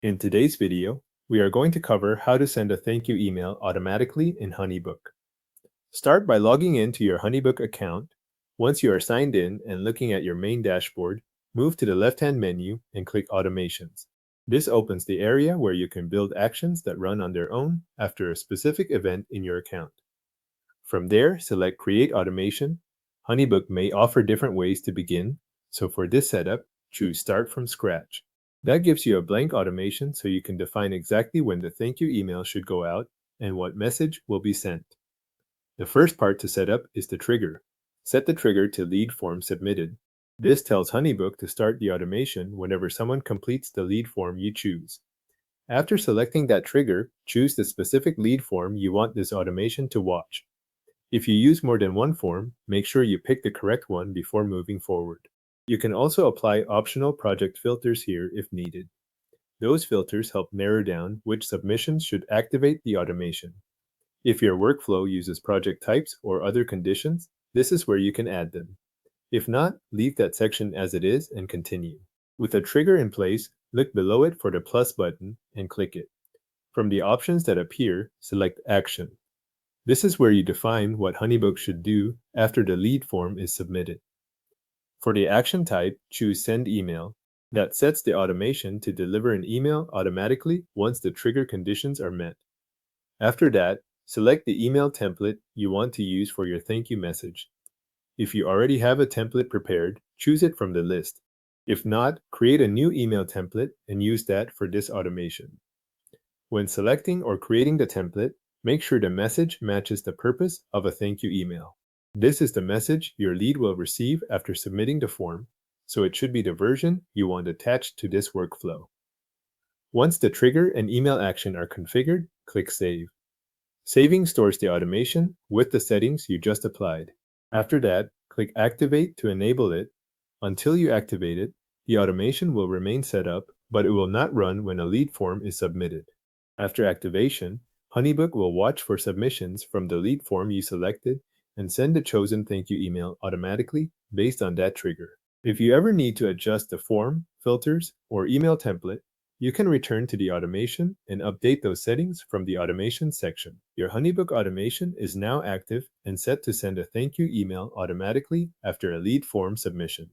In today's video, we are going to cover how to send a thank you email automatically in HoneyBook. Start by logging into your HoneyBook account. Once you are signed in and looking at your main dashboard, move to the left-hand menu and click Automations. This opens the area where you can build actions that run on their own after a specific event in your account. From there, select Create Automation. HoneyBook may offer different ways to begin, so for this setup, choose Start from Scratch. That gives you a blank automation so you can define exactly when the thank you email should go out and what message will be sent. The first part to set up is the trigger. Set the trigger to lead form submitted. This tells HoneyBook to start the automation whenever someone completes the lead form you choose. After selecting that trigger, choose the specific lead form you want this automation to watch. If you use more than one form, make sure you pick the correct one before moving forward. You can also apply optional project filters here if needed. Those filters help narrow down which submissions should activate the automation. If your workflow uses project types or other conditions, this is where you can add them. If not, leave that section as it is and continue. With a trigger in place, look below it for the plus button and click it. From the options that appear, select Action. This is where you define what HoneyBook should do after the lead form is submitted. For the action type, choose Send Email. That sets the automation to deliver an email automatically once the trigger conditions are met. After that, select the email template you want to use for your thank you message. If you already have a template prepared, choose it from the list. If not, create a new email template and use that for this automation. When selecting or creating the template, make sure the message matches the purpose of a thank you email. This is the message your lead will receive after submitting the form, so it should be the version you want attached to this workflow. Once the trigger and email action are configured, click Save. Saving stores the automation with the settings you just applied. After that, click Activate to enable it. Until you activate it, the automation will remain set up, but it will not run when a lead form is submitted. After activation, HoneyBook will watch for submissions from the lead form you selected and send the chosen thank you email automatically based on that trigger. If you ever need to adjust the form, filters, or email template, you can return to the automation and update those settings from the automation section. Your HoneyBook automation is now active and set to send a thank you email automatically after a lead form submission.